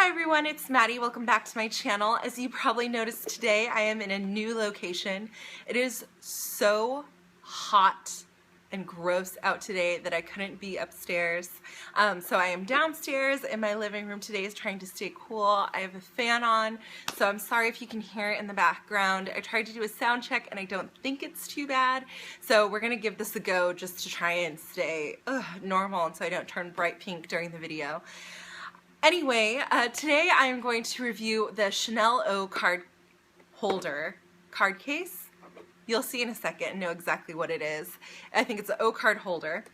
Hi everyone, it's Maddie. Welcome back to my channel. As you probably noticed today, I am in a new location. It is so hot and gross out today that I couldn't be upstairs. So I am downstairs in my living room today, is trying to stay cool. I have a fan on, so I'm sorry if you can hear it in the background. I tried to do a sound check and I don't think it's too bad. So we're gonna give this a go just to try and stay normal and so I don't turn bright pink during the video. Anyway, today I am going to review the Chanel O card holder card case. You'll see in a second and know exactly what it is. I think it's an O card holder.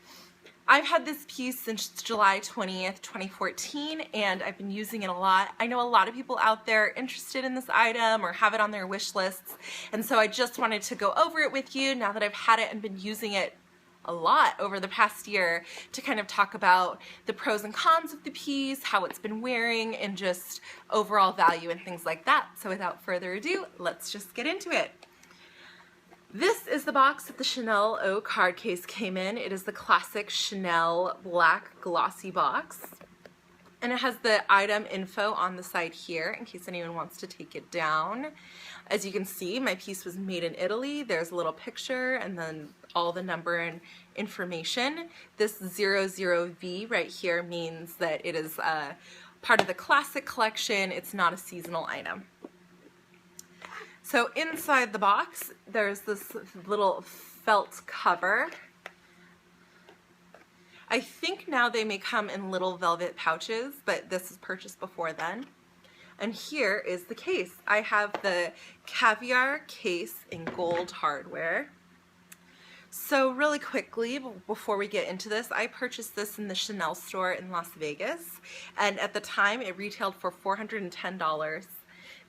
I've had this piece since July 20th, 2014, and I've been using it a lot. I know a lot of people out there interested in this item or have it on their wish lists, and so I just wanted to go over it with you now that I've had it and been using it a lot over the past year to kind of talk about the pros and cons of the piece, how it's been wearing, and just overall value and things like that. So without further ado, let's just get into it. This is the box that the Chanel O card case came in. It is the classic Chanel black glossy box. And it has the item info on the side here in case anyone wants to take it down. As you can see, my piece was made in Italy. There's a little picture and then all the number and information. This 00V right here means that it is part of the classic collection. It's not a seasonal item. So inside the box, there's this little felt cover. I think now they may come in little velvet pouches, but this was purchased before then. And here is the case. I have the Caviar case in gold hardware. So really quickly, before we get into this, I purchased this in the Chanel store in Las Vegas, and at the time it retailed for $410.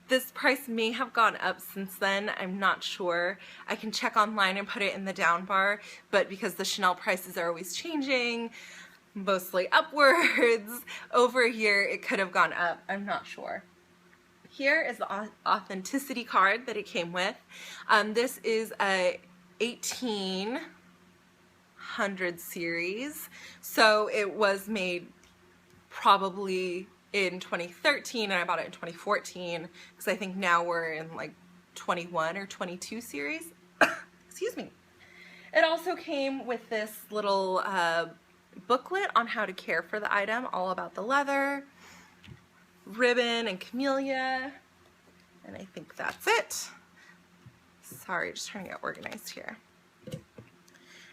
This price may have gone up since then, I'm not sure. I can check online and put it in the down bar, but because the Chanel prices are always changing, mostly upwards, over a year it could have gone up, I'm not sure. Here is the authenticity card that it came with. This is a 1800 series, so it was made probably in 2013 and I bought it in 2014 because I think now we're in like 21 or 22 series. Excuse me. It also came with this little booklet on how to care for the item, all about the leather, ribbon, and camellia, and I think that's it. Sorry, just trying to get organized here.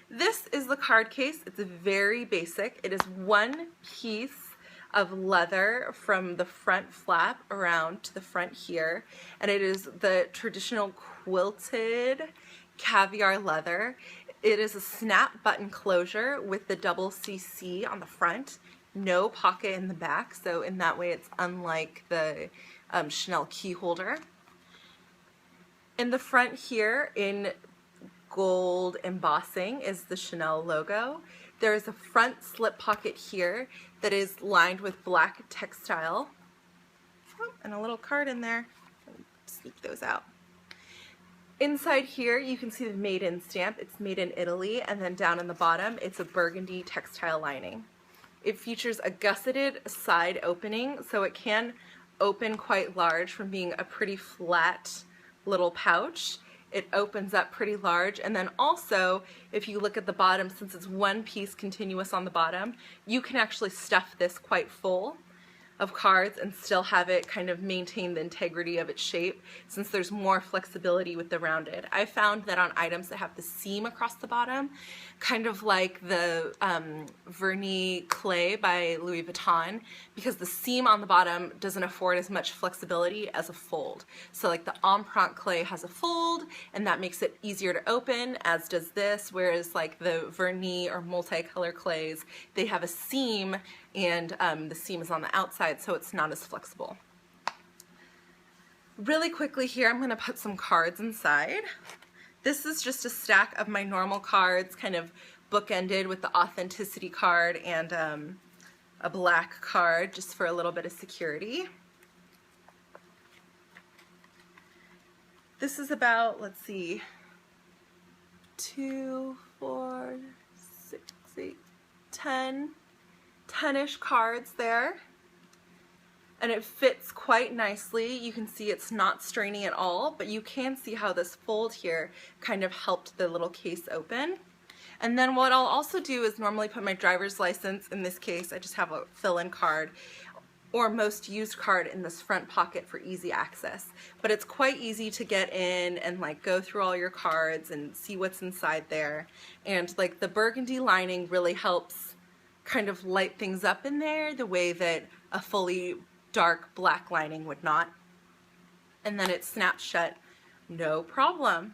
This is the card case. It's very basic. It is one piece of leather from the front flap around to the front here, and it is the traditional quilted caviar leather. It is a snap button closure with the double CC on the front, no pocket in the back, so in that way it's unlike the Chanel key holder. In the front here, in gold embossing, is the Chanel logo. There is a front slip pocket here that is lined with black textile. Oh, and a little card in there. Sneak those out. Inside here you can see the made in stamp. It's made in Italy, and then down in the bottom it's a burgundy textile lining. It features a gusseted side opening, so it can open quite large from being a pretty flat little pouch. It opens up pretty large, and then also if you look at the bottom, since it's one piece continuous on the bottom, you can actually stuff this quite full of cards and still have it kind of maintain the integrity of its shape, since there's more flexibility with the rounded. I found that on items that have the seam across the bottom, kind of like the Vernis Clay by Louis Vuitton, because the seam on the bottom doesn't afford as much flexibility as a fold. So like the Empreinte Clay has a fold, and that makes it easier to open, as does this, whereas like the Vernis or multicolor clays, they have a seam, and the seam is on the outside, so it's not as flexible. Really quickly here, I'm going to put some cards inside. This is just a stack of my normal cards, kind of bookended with the authenticity card and a black card just for a little bit of security. This is about, let's see, 2, 4, 6, 8, 10. 10-ish cards there. and it fits quite nicely. You can see it's not straining at all, but you can see how this fold here kind of helped the little case open. And then what I'll also do is normally put my driver's license, in this case I just have a fill-in card, or most used card in this front pocket for easy access. But it's quite easy to get in and like go through all your cards and see what's inside there. And like the burgundy lining really helps kind of light things up in there the way that a fully dark black lining would not. And then it snaps shut, no problem.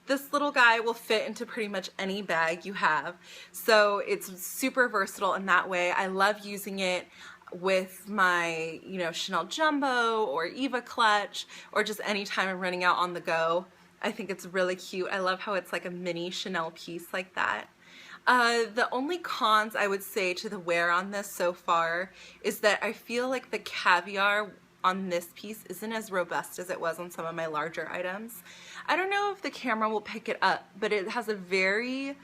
This little guy will fit into pretty much any bag you have. So it's super versatile in that way. I love using it with my, you know, Chanel Jumbo or Eva clutch, or just anytime I'm running out on the go. I think it's really cute. I love how it's like a mini Chanel piece like that. The only cons I would say to the wear on this so far is that I feel like the caviar on this piece isn't as robust as it was on some of my larger items. I don't know if the camera will pick it up, but it has a very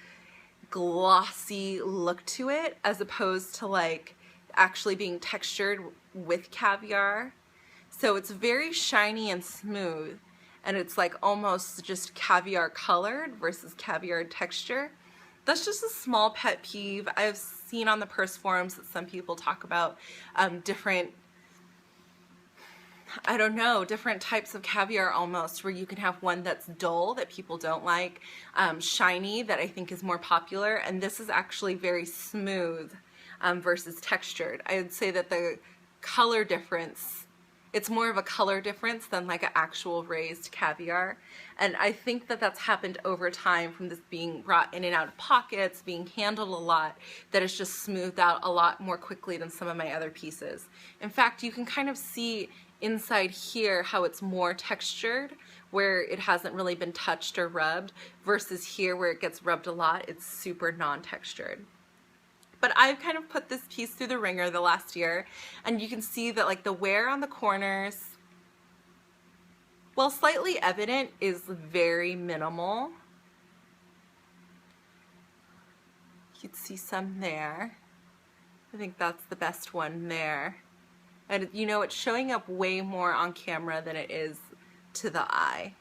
glossy look to it as opposed to like actually being textured with caviar. So it's very shiny and smooth, and it's like almost just caviar colored versus caviar texture. That's just a small pet peeve. I've seen on the purse forums that some people talk about different, I don't know, different types of caviar almost, where you can have one that's dull that people don't like, shiny that I think is more popular, and this is actually very smooth versus textured. I would say that the color difference, it's more of a color difference than like an actual raised caviar. And I think that that's happened over time from this being brought in and out of pockets, being handled a lot, that it's just smoothed out a lot more quickly than some of my other pieces. In fact, you can kind of see inside here how it's more textured, where it hasn't really been touched or rubbed, versus here where it gets rubbed a lot, it's super non-textured. But I've kind of put this piece through the ringer the last year, and you can see that like the wear on the corners, while slightly evident, is very minimal. You can see some there. I think that's the best one there. And you know, it's showing up way more on camera than it is to the eye.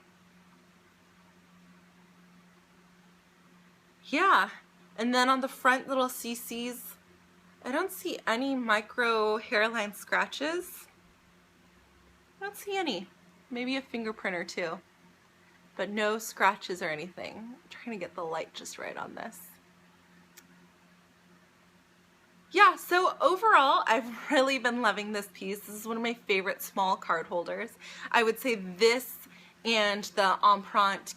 Yeah. And then on the front little CCs, I don't see any micro hairline scratches. I don't see any. Maybe a fingerprint or two, but no scratches or anything. I'm trying to get the light just right on this. Yeah, so overall, I've really been loving this piece. This is one of my favorite small card holders. I would say this and the Empreinte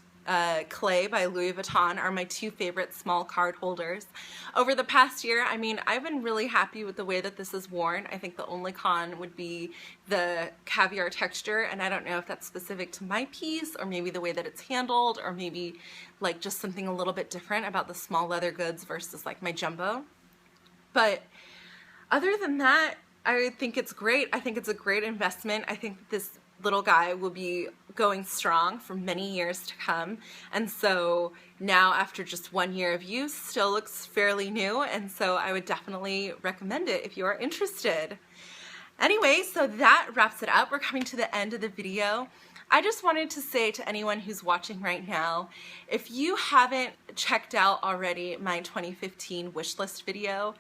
Clay by Louis Vuitton are my two favorite small card holders. Over the past year, I mean, I've been really happy with the way that this is worn. I think the only con would be the caviar texture, and I don't know if that's specific to my piece, or maybe the way that it's handled, or maybe like just something a little bit different about the small leather goods versus like my jumbo. But other than that, I think it's great. I think it's a great investment. I think this little guy will be going strong for many years to come. And so now, after just 1 year of use, still looks fairly new. And so I would definitely recommend it if you are interested. Anyway, so that wraps it up. We're coming to the end of the video. I just wanted to say to anyone who's watching right now, if you haven't checked out already my 2015 wish list video,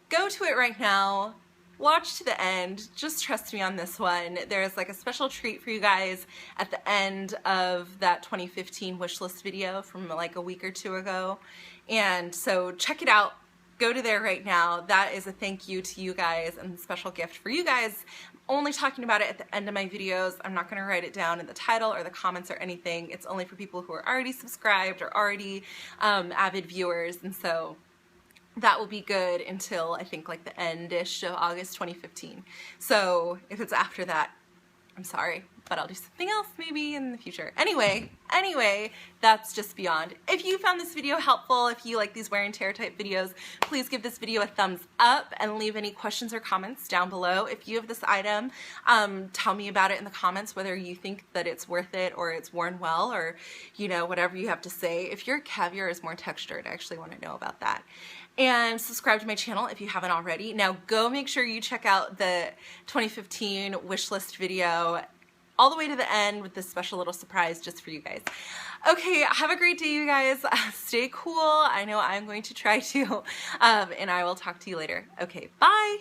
go to it right now. Watch to the end. Just trust me on this one. There's like a special treat for you guys at the end of that 2015 wish list video from like a week or two ago. And so check it out. Go to there right now. That is a thank you to you guys and a special gift for you guys. I'm only talking about it at the end of my videos. I'm not going to write it down in the title or the comments or anything. It's only for people who are already subscribed or already avid viewers. And so that will be good until I think like the end-ish of August 2015. So if it's after that, I'm sorry, but I'll do something else maybe in the future. Anyway, that's just beyond. If you found this video helpful, if you like these wear and tear type videos, please give this video a thumbs up and leave any questions or comments down below. If you have this item, tell me about it in the comments, whether you think that it's worth it or it's worn well, or you know, whatever you have to say. If your caviar is more textured, I actually want to know about that. and subscribe to my channel if you haven't already. Now go make sure you check out the 2015 wish list video all the way to the end with this special little surprise just for you guys. Okay, have a great day, you guys. Stay cool. I know I'm going to try to, and I will talk to you later. Okay, bye.